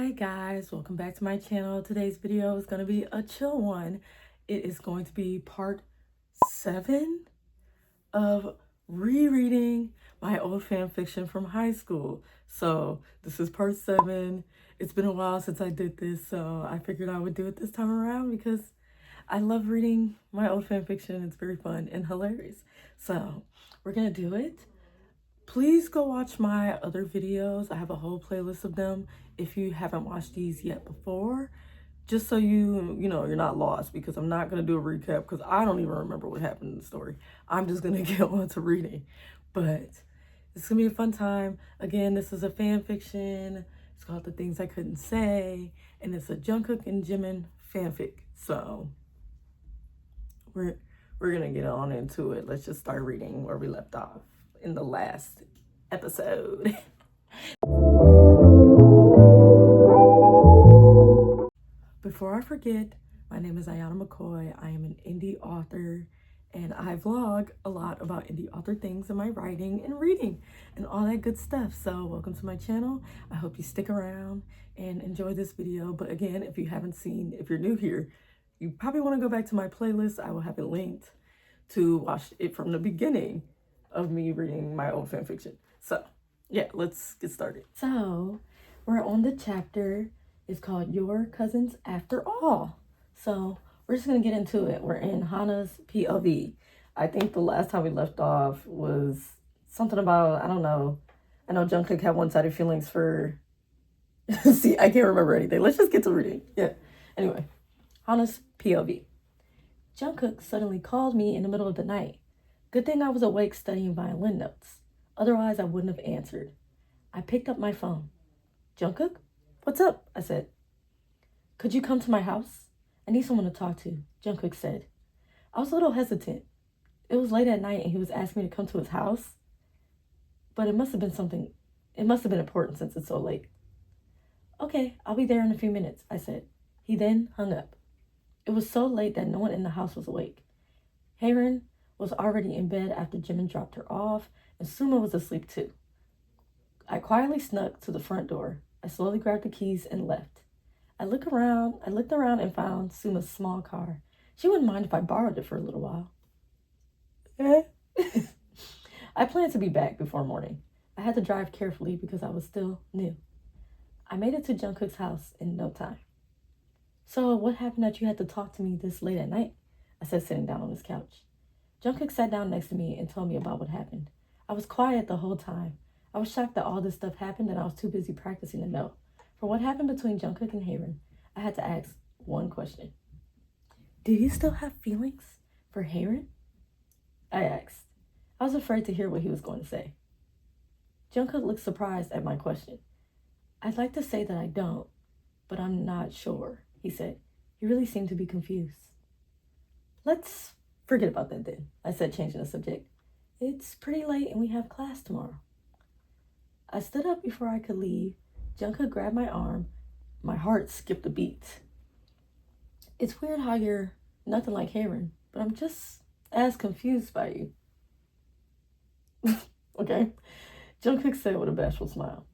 Hi guys, welcome back to my channel. Today's video is going to be a chill one. It is going to be part 7 of rereading my old fan fiction from high school. So this is part 7. It's been a while since I did this, so I figured I would do it this time around because I love reading my old fan fiction. It's very fun and hilarious. So we're going to do it. Please go watch my other videos. I have a whole playlist of them if you haven't watched these yet before, just so you know, you're not lost, because I'm not going to do a recap because I don't even remember what happened in the story. I'm just going to get on to reading. But it's going to be a fun time. Again, this is a fan fiction. It's called The Things I Couldn't Say, and it's a Jungkook and Jimin fanfic. So we're going to get on into it. Let's just start reading where we left off in the last episode. Before I forget, my name is Ayana McCoy. I am an indie author, and I vlog a lot about indie author things in my writing and reading and all that good stuff. So welcome to my channel. I hope you stick around and enjoy this video. But again, if you're new here, you probably want to go back to my playlist. I will have it linked to watch it from the beginning of me reading my old fan fiction. So yeah, let's get started. So we're on the chapter. It's called Your Cousins After All. So we're just gonna get into it. We're in Hana's POV. I think the last time we left off was something about, I don't know. I know Jungkook had one-sided feelings for see, I can't remember anything. Let's just get to reading. Yeah. Anyway, Hana's POV. Jungkook suddenly called me in the middle of the night. Good thing I was awake studying violin notes. Otherwise, I wouldn't have answered. I picked up my phone. Jungkook? What's up? I said. Could you come to my house? I need someone to talk to, Jungkook said. I was a little hesitant. It was late at night and he was asking me to come to his house. But it must have been important since it's so late. Okay, I'll be there in a few minutes, I said. He then hung up. It was so late that no one in the house was awake. Haerin was already in bed after Jimin dropped her off, and Suma was asleep too. I quietly snuck to the front door. I slowly grabbed the keys and left. I looked around and found Suma's small car. She wouldn't mind if I borrowed it for a little while. I planned to be back before morning. I had to drive carefully because I was still new. I made it to Jungkook's house in no time. So what happened that you had to talk to me this late at night? I said, sitting down on his couch. Jungkook sat down next to me and told me about what happened. I was quiet the whole time. I was shocked that all this stuff happened and I was too busy practicing to know. For what happened between Jungkook and Haerin, I had to ask one question. Do you still have feelings for Haerin? I asked. I was afraid to hear what he was going to say. Jungkook looked surprised at my question. I'd like to say that I don't, but I'm not sure, he said. He really seemed to be confused. Let's forget about that then, I said, changing the subject. It's pretty late and we have class tomorrow. I stood up before I could leave. Jungkook grabbed my arm. My heart skipped a beat. It's weird how you're nothing like Haerin, but I'm just as confused by you. Okay. Jungkook said with a bashful smile.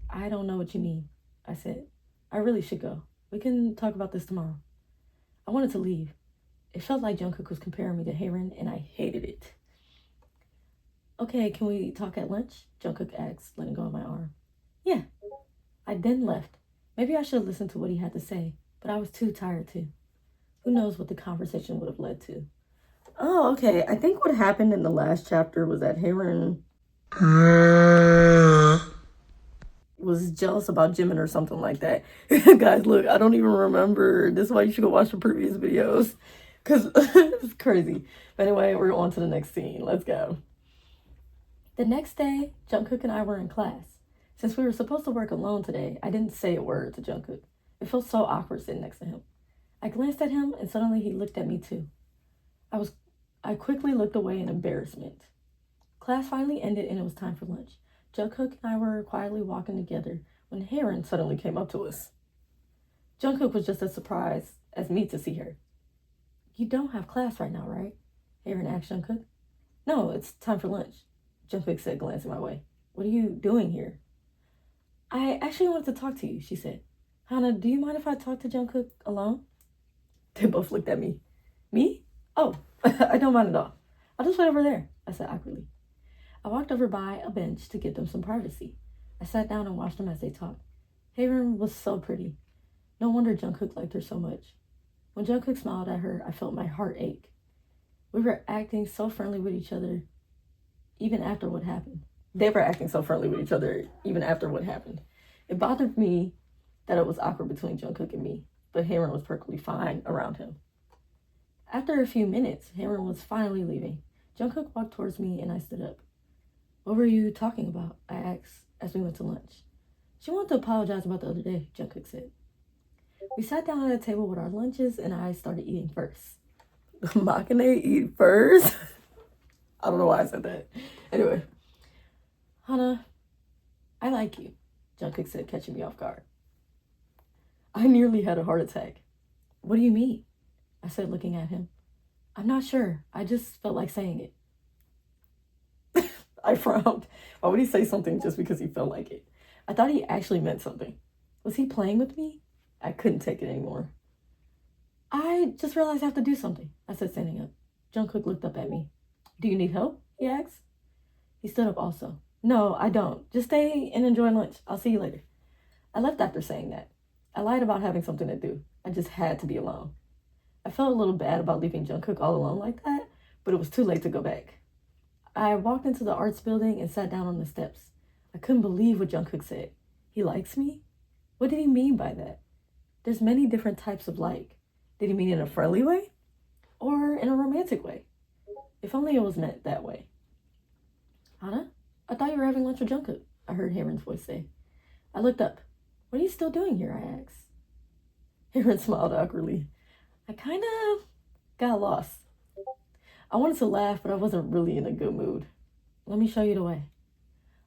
I don't know what you mean, I said. I really should go. We can talk about this tomorrow. I wanted to leave. It felt like Jungkook was comparing me to Haerin, and I hated it. Okay, can we talk at lunch? Jungkook asked, letting go of my arm. Yeah. I then left. Maybe I should have listened to what he had to say, but I was too tired to. Who knows what the conversation would have led to. Oh, okay. I think what happened in the last chapter was that Haerin was jealous about Jimin or something like that. Guys, look, I don't even remember. This is why you should go watch the previous videos, because it's crazy. But anyway, we're on to the next scene. Let's go. The next day, Jungkook and I were in class. Since we were supposed to work alone today, I didn't say a word to Jungkook. It felt so awkward sitting next to him. I glanced at him and suddenly he looked at me too. I quickly looked away in embarrassment. Class finally ended and it was time for lunch. Jungkook and I were quietly walking together when Haerin suddenly came up to us. Jungkook was just as surprised as me to see her. You don't have class right now, right? Haerin asked Jungkook. No, it's time for lunch, Jungkook said, glancing my way. What are you doing here? I actually wanted to talk to you, she said. Hana, do you mind if I talk to Jungkook alone? They both looked at me. Me? Oh, I don't mind at all. I'll just wait over there, I said awkwardly. I walked over by a bench to give them some privacy. I sat down and watched them as they talked. Haerin was so pretty. No wonder Jungkook liked her so much. When Jungkook smiled at her, I felt my heart ache. We were acting so friendly with each other, even after what happened. They were acting so friendly with each other, even after what happened. It bothered me that it was awkward between Jungkook and me, but Haerin was perfectly fine around him. After a few minutes, Haerin was finally leaving. Jungkook walked towards me and I stood up. What were you talking about? I asked as we went to lunch. She wanted to apologize about the other day, Jungkook said. We sat down at a table with our lunches and I started eating first. Maknae eat first? I don't know why I said that. Anyway. Hana, I like you, Jungkook said, catching me off guard. I nearly had a heart attack. What do you mean? I said, looking at him. I'm not sure. I just felt like saying it. I frowned. Why would he say something just because he felt like it? I thought he actually meant something. Was he playing with me? I couldn't take it anymore. I just realized I have to do something, I said, standing up. Jungkook looked up at me. Do you need help? He asked. He stood up also. No, I don't. Just stay and enjoy lunch. I'll see you later. I left after saying that. I lied about having something to do. I just had to be alone. I felt a little bad about leaving Jungkook all alone like that, but it was too late to go back. I walked into the arts building and sat down on the steps. I couldn't believe what Jungkook said. He likes me? What did he mean by that? There's many different types of like. Did he mean in a friendly way? Or in a romantic way? If only it was meant that way. Hana, I thought you were having lunch with Jungkook, I heard Haerin's voice say. I looked up. What are you still doing here? I asked. Haerin smiled awkwardly. I kind of got lost. I wanted to laugh, but I wasn't really in a good mood. Let me show you the way.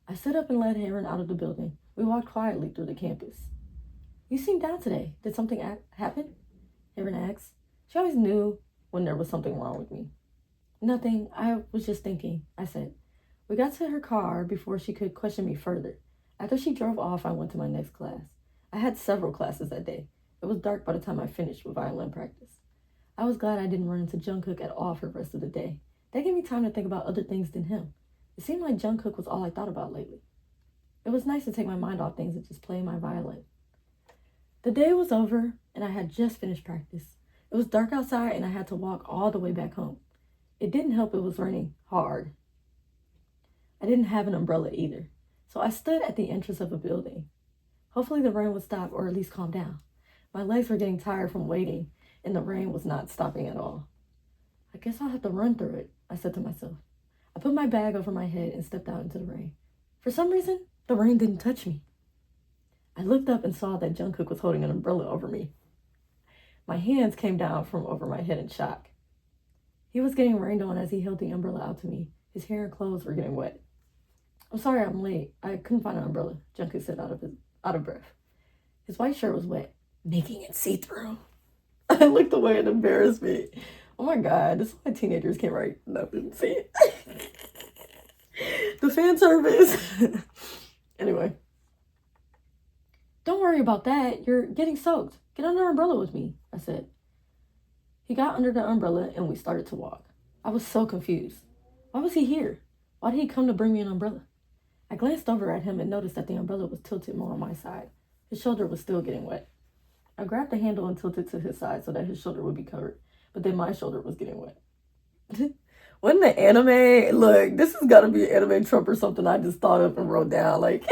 I stood up and led Haerin out of the building. We walked quietly through the campus. You seem down today. Did something happen? Haerin asked. She always knew when there was something wrong with me. Nothing. I was just thinking, I said. We got to her car before she could question me further. After she drove off, I went to my next class. I had several classes that day. It was dark by the time I finished with violin practice. I was glad I didn't run into Jungkook at all for the rest of the day. That gave me time to think about other things than him. It seemed like Jungkook was all I thought about lately. It was nice to take my mind off things and just play my violin. The day was over, and I had just finished practice. It was dark outside, and I had to walk all the way back home. It didn't help it was raining hard. I didn't have an umbrella either, so I stood at the entrance of a building. Hopefully the rain would stop or at least calm down. My legs were getting tired from waiting, and the rain was not stopping at all. I guess I'll have to run through it, I said to myself. I put my bag over my head and stepped out into the rain. For some reason, the rain didn't touch me. I looked up and saw that Jungkook was holding an umbrella over me. My hands came down from over my head in shock. He was getting rained on as he held the umbrella out to me. His hair and clothes were getting wet. I'm sorry I'm late. I couldn't find an umbrella, Jungkook said out of breath. His white shirt was wet, making it see-through. I looked away in embarrassment. Oh my God, this is why teenagers can't write nothing. See it? The fan service. Anyway. Don't worry about that. You're getting soaked. Get under the umbrella with me, I said. He got under the umbrella and we started to walk. I was so confused. Why was he here? Why did he come to bring me an umbrella? I glanced over at him and noticed that the umbrella was tilted more on my side. His shoulder was still getting wet. I grabbed the handle and tilted to his side so that his shoulder would be covered, but then my shoulder was getting wet. Wasn't the anime? Look, this has got to be an anime trope or something I just thought of and wrote down. Like,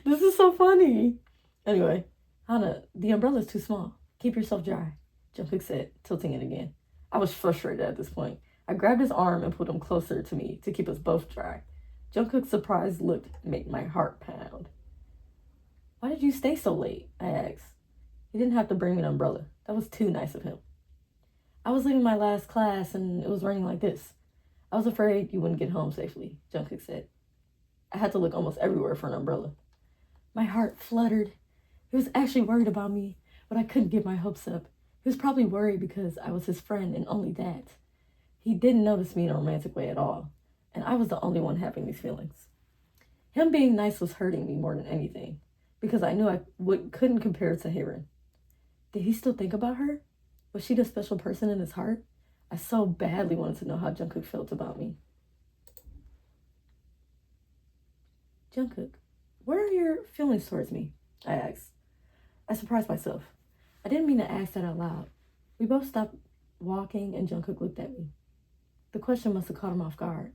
this is so funny. Anyway, Hana, the umbrella's too small. Keep yourself dry, Jungkook said, tilting it again. I was frustrated at this point. I grabbed his arm and pulled him closer to me to keep us both dry. Jungkook's surprised look made my heart pound. Why did you stay so late? I asked. He didn't have to bring me an umbrella. That was too nice of him. I was leaving my last class and it was raining like this. I was afraid you wouldn't get home safely, Jungkook said. I had to look almost everywhere for an umbrella. My heart fluttered. He was actually worried about me, but I couldn't get my hopes up. He was probably worried because I was his friend and only that. He didn't notice me in a romantic way at all, and I was the only one having these feelings. Him being nice was hurting me more than anything. because I knew couldn't compare to Haeren. Did he still think about her? Was she the special person in his heart? I so badly wanted to know how Jungkook felt about me. Jungkook, what are your feelings towards me? I asked. I surprised myself. I didn't mean to ask that out loud. We both stopped walking and Jungkook looked at me. The question must have caught him off guard.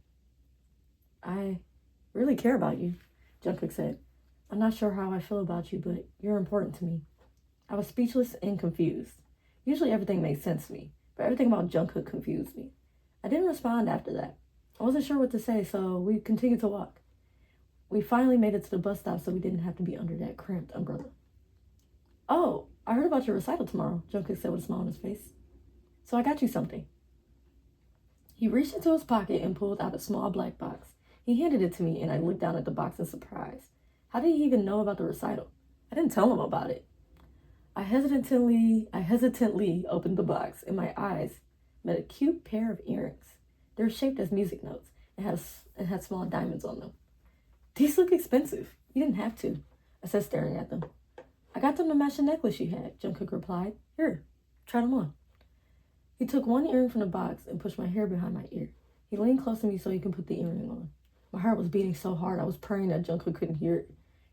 I really care about you, Jungkook said. I'm not sure how I feel about you, but you're important to me. I was speechless and confused. Usually everything made sense to me, but everything about Jungkook confused me. I didn't respond after that. I wasn't sure what to say, so we continued to walk. We finally made it to the bus stop so we didn't have to be under that cramped umbrella. Oh, I heard about your recital tomorrow, Jungkook said with a smile on his face. So I got you something. He reached into his pocket and pulled out a small black box. He handed it to me and I looked down at the box in surprise. How did he even know about the recital? I didn't tell him about it. I hesitantly opened the box and my eyes met a cute pair of earrings. They were shaped as music notes and had small diamonds on them. These look expensive. You didn't have to, I said, staring at them. I got them to match the necklace you had, Jungkook replied. Here, try them on. He took one earring from the box and pushed my hair behind my ear. He leaned close to me so he could put the earring on. My heart was beating so hard I was praying that Jungkook couldn't hear it.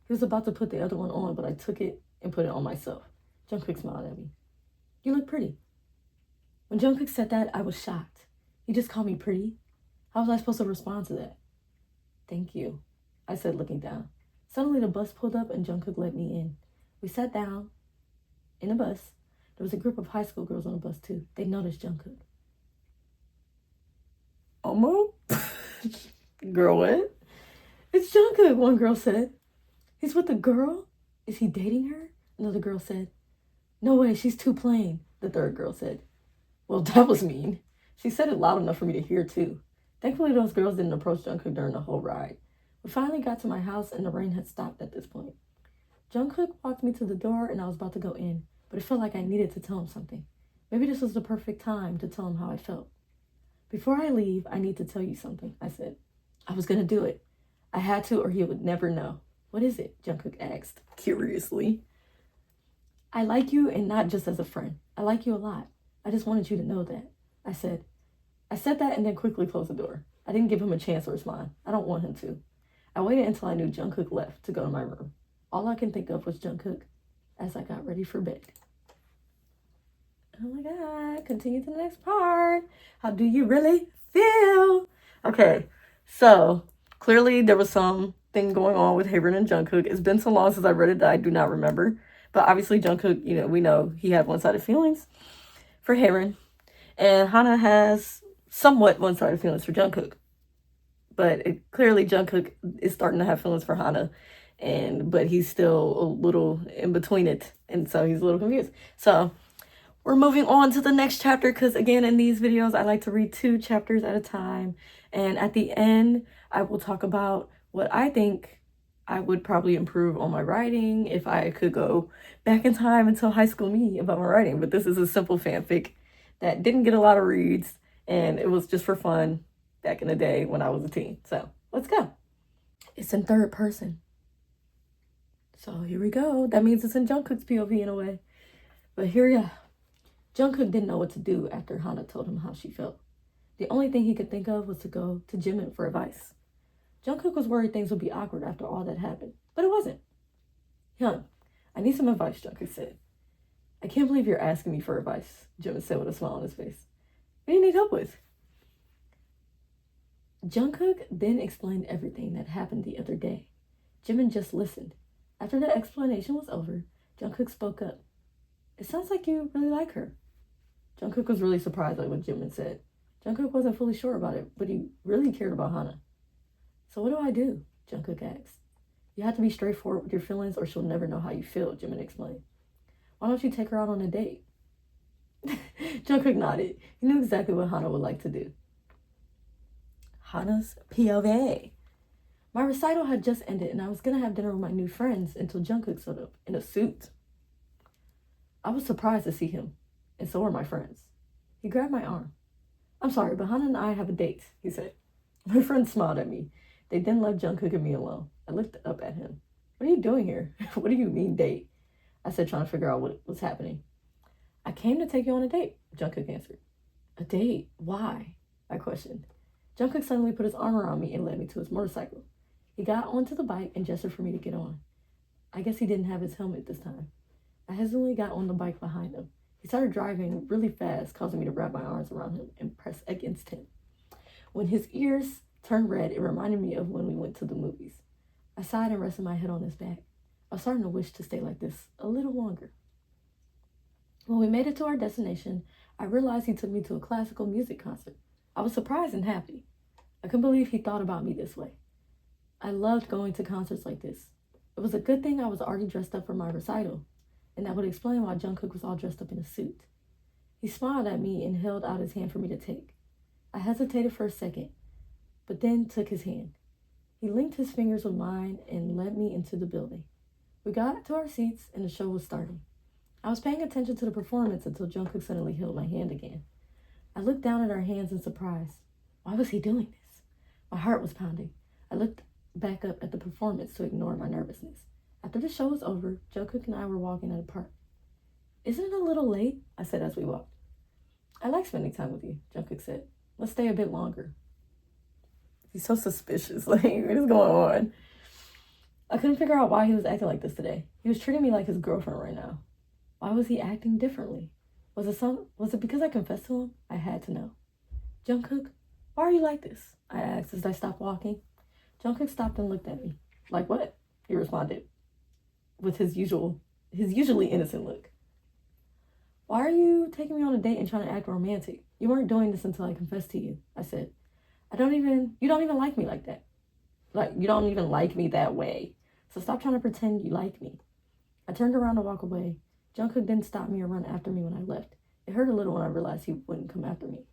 He was about to put the other one on, but I took it and put it on myself. Jungkook smiled at me. You look pretty. When Jungkook said that, I was shocked. He just called me pretty? How was I supposed to respond to that? Thank you, I said, looking down. Suddenly the bus pulled up and Jungkook let me in. We sat down in the bus. There was a group of high school girls on the bus too. They noticed Jungkook. Omo? Girl, what? It's Jungkook, one girl said. He's with a girl? Is he dating her? Another girl said. No way, she's too plain, the third girl said. Well, that was mean. She said it loud enough for me to hear too. Thankfully, those girls didn't approach Jungkook during the whole ride. We finally got to my house and the rain had stopped at this point. Jungkook walked me to the door and I was about to go in, but it felt like I needed to tell him something. Maybe this was the perfect time to tell him how I felt. Before I leave, I need to tell you something, I said. I was going to do it. I had to or he would never know. What is it? Jungkook asked, curiously. I like you and not just as a friend. I like you a lot. I just wanted you to know that. I said that and then quickly closed the door. I didn't give him a chance to respond. I don't want him to. I waited until I knew Jungkook left to go to my room. All I can think of was Jungkook as I got ready for bed. Oh my God, continue to the next part. How do you really feel? Okay, so clearly there was something going on with Haeren and Jungkook. It's been so long since I read it that I do not remember. But obviously Jungkook, we know he had one-sided feelings for Haeren. And Hana has somewhat one-sided feelings for Jungkook. But clearly Jungkook is starting to have feelings for Hana. But he's still a little in between it. And so he's a little confused. So we're moving on to the next chapter because, again, in these videos, I like to read 2 chapters at a time. And at the end, I will talk about what I think I would probably improve on my writing if I could go back in time and tell high school me about my writing. But this is a simple fanfic that didn't get a lot of reads. And it was just for fun back in the day when I was a teen. So let's go. It's in third person. So here we go. That means it's in Jungkook's POV in a way. But here we go. Jungkook didn't know what to do after Hana told him how she felt. The only thing he could think of was to go to Jimin for advice. Jungkook was worried things would be awkward after all that happened, but it wasn't. Hyun, I need some advice, Jungkook said. I can't believe you're asking me for advice, Jimin said with a smile on his face. What do you need help with? Jungkook then explained everything that happened the other day. Jimin just listened. After the explanation was over, Jungkook spoke up. It sounds like you really like her. Jungkook was really surprised by what Jimin said. Jungkook wasn't fully sure about it, but he really cared about Hana. So what do I do? Jungkook asked. You have to be straightforward with your feelings or she'll never know how you feel, Jimin explained. Why don't you take her out on a date? Jungkook nodded. He knew exactly what Hana would like to do. Hana's POV. My recital had just ended and I was going to have dinner with my new friends until Jungkook showed up in a suit. I was surprised to see him, and so were my friends. He grabbed my arm. I'm sorry, but Hana and I have a date, he said. My friends smiled at me. They then left Jungkook and me alone. I looked up at him. What are you doing here? What do you mean date? I said, trying to figure out what was happening. I came to take you on a date, Jungkook answered. A date? Why? I questioned. Jungkook suddenly put his arm around me and led me to his motorcycle. He got onto the bike and gestured for me to get on. I guess he didn't have his helmet this time. I hesitantly got on the bike behind him. He started driving really fast, causing me to wrap my arms around him and press against him. When his ears turned red, it reminded me of when we went to the movies. I sighed and rested my head on his back. I was starting to wish to stay like this a little longer. When we made it to our destination, I realized he took me to a classical music concert. I was surprised and happy. I couldn't believe he thought about me this way. I loved going to concerts like this. It was a good thing I was already dressed up for my recital, and that would explain why Jungkook was all dressed up in a suit. He smiled at me and held out his hand for me to take. I hesitated for a second, but then took his hand. He linked his fingers with mine and led me into the building. We got to our seats and the show was starting. I was paying attention to the performance until Jungkook suddenly held my hand again. I looked down at our hands in surprise. Why was he doing this? My heart was pounding. I looked back up at the performance to ignore my nervousness. After the show was over, Jungkook and I were walking at a park. Isn't it a little late? I said as we walked. I like spending time with you, Jungkook said. Let's stay a bit longer. He's so suspicious. Like, what is going on? I couldn't figure out why he was acting like this today. He was treating me like his girlfriend right now. Why was he acting differently? Was it because I confessed to him? I had to know. Jungkook, why are you like this? I asked as I stopped walking. Jungkook stopped and looked at me. Like what? He responded with his usually innocent look. Why are you taking me on a date and trying to act romantic? You weren't doing this until I confessed to you, I said. You don't even like me like that. Like, you don't even like me that way. So stop trying to pretend you like me. I turned around to walk away. Jungkook didn't stop me or run after me when I left. It hurt a little when I realized he wouldn't come after me.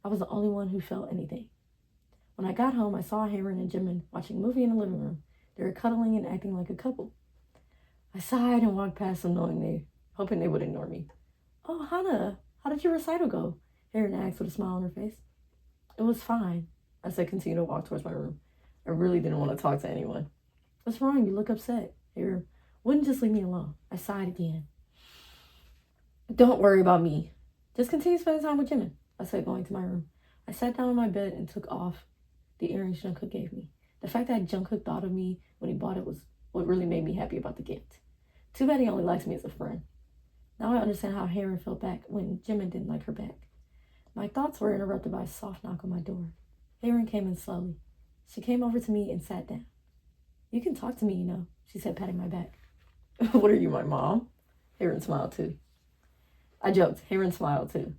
I was the only one who felt anything. When I got home, I saw Haerin and Jimin watching a movie in the living room. They were cuddling and acting like a couple. I sighed and walked past them hoping they would ignore me. Oh, Hana, how did your recital go? Haerin asked with a smile on her face. It was fine, I said, continue to walk towards my room. I really didn't want to talk to anyone. What's wrong? You look upset. Haerin wouldn't just leave me alone. I sighed again. Don't worry about me. Just continue spending time with Jimin, I said, going to my room. I sat down on my bed and took off the earrings Jungkook gave me. The fact that Jungkook thought of me when he bought it was what really made me happy about the gift. Too bad he only likes me as a friend. Now I understand how Haerin felt back when Jimin didn't like her back. My thoughts were interrupted by a soft knock on my door. Haerin came in slowly. She came over to me and sat down. You can talk to me, you know, she said, patting my back. What are you, my mom? Haerin smiled too. I joked. Haerin smiled too.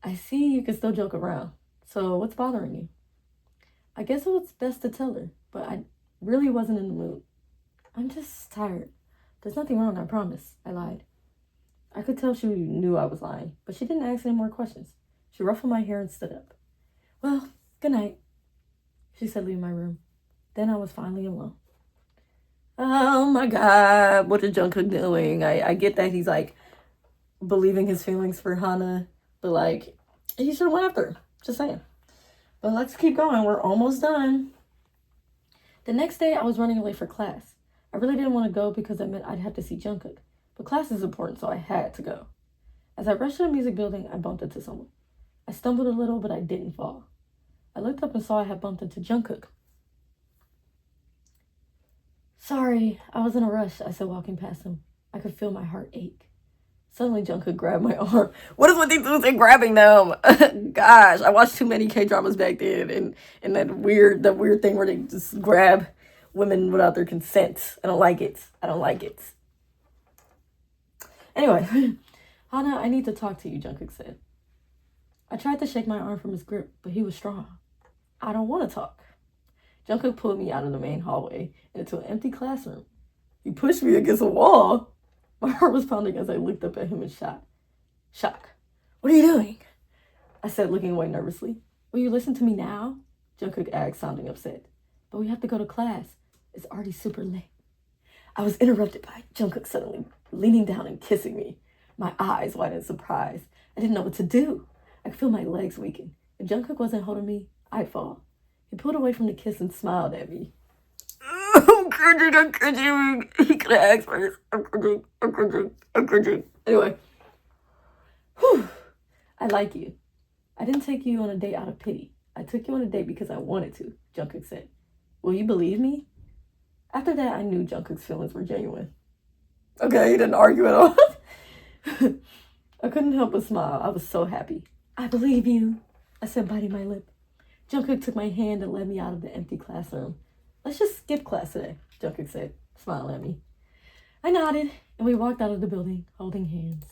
I see you can still joke around. So what's bothering you? I guess it was best to tell her, but I really wasn't in the mood. I'm just tired. There's nothing wrong, I promise, I lied. I could tell she knew I was lying, but she didn't ask any more questions. She ruffled my hair and stood up. Well, good night, she said, leaving my room. Then I was finally alone. Oh my God, what is Jungkook doing? I get that he's like believing his feelings for Hana, but like, he should have went after her. Just saying. But let's keep going. We're almost done. The next day, I was running late for class. I really didn't want to go because that meant I'd have to see Jungkook. But class is important, so I had to go. As I rushed to the music building, I bumped into someone. I stumbled a little, but I didn't fall. I looked up and saw I had bumped into Jungkook. Sorry, I was in a rush, I said, walking past him. I could feel my heart ache. Suddenly, Jungkook grabbed my arm. What is with these dudes and grabbing them? Gosh, I watched too many K-dramas back then, and that weird thing where they just grab women without their consent. I don't like it. Anyway, Hana, I need to talk to you, Jungkook said. I tried to shake my arm from his grip, but he was strong. I don't want to talk. Jungkook pulled me out of the main hallway and into an empty classroom. He pushed me against a wall. My heart was pounding as I looked up at him in shock. What are you doing? I said, looking away nervously. Will you listen to me now? Jungkook asked, sounding upset. But we have to go to class. It's already super late. I was interrupted by Jungkook suddenly leaning down and kissing me. My eyes wide in surprise. I didn't know what to do. I could feel my legs weaken. If Jungkook wasn't holding me, I'd fall. He pulled away from the kiss and smiled at me. Oh, I'm cringing. You could have asked first. I'm cringing. Anyway. Whew. I like you. I didn't take you on a date out of pity. I took you on a date because I wanted to, Jungkook said. Will you believe me? After that, I knew Jungkook's feelings were genuine. Okay, he didn't argue at all. I couldn't help but smile. I was so happy. I believe you, I said, biting my lip. Jungkook took my hand and led me out of the empty classroom. Let's just skip class today, Jungkook said, smiling at me. I nodded, and we walked out of the building, holding hands.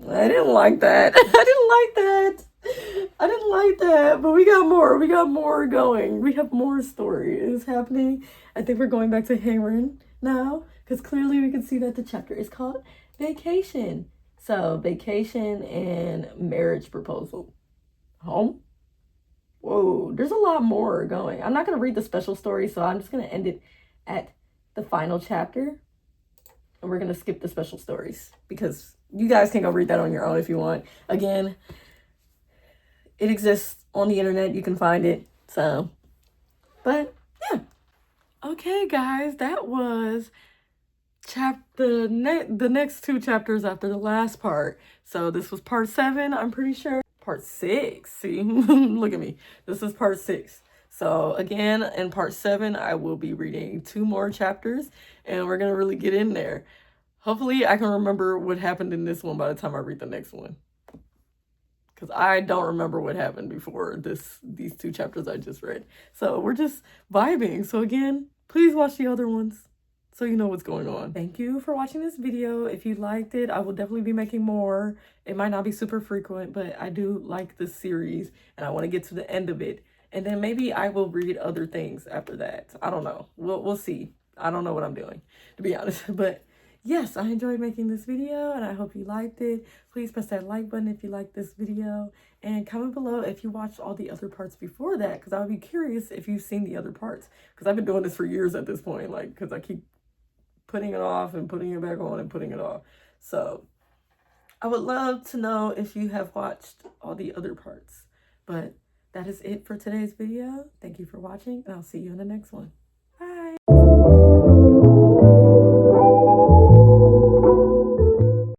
I didn't like that. I didn't like that. But we got more. We got more going. We have more stories happening. I think we're going back to Hamron now, because clearly we can see that the chapter is called Vacation. So, vacation and marriage proposal. Home? Whoa, there's a lot more going. I'm not going to read the special story, so I'm just going to end it at the final chapter. And we're going to skip the special stories because you guys can go read that on your own if you want. Again, it exists on the internet. You can find it. So, but yeah. Okay, guys, that was the next two chapters after the last part. So this was part 7, I'm pretty sure. Part 6. See, look at me. This is part 6. So again, in part 7, I will be reading 2 more chapters and we're going to really get in there. Hopefully I can remember what happened in this one by the time I read the next one. Because I don't remember what happened before these 2 chapters I just read. So we're just vibing. So again, please watch the other ones so you know what's going on. Thank you for watching this video. If you liked it, I will definitely be making more. It might not be super frequent, but I do like this series and I want to get to the end of it. And then maybe I will read other things after that. I don't know. We'll see. I don't know what I'm doing, to be honest. But yes, I enjoyed making this video and I hope you liked it. Please press that like button if you liked this video. And comment below if you watched all the other parts before that, because I would be curious if you've seen the other parts. Because I've been doing this for years at this point, like, because I keep putting it off and putting it back on and putting it off. So I would love to know if you have watched all the other parts. But that is it for today's video. Thank you for watching and I'll see you in the next one.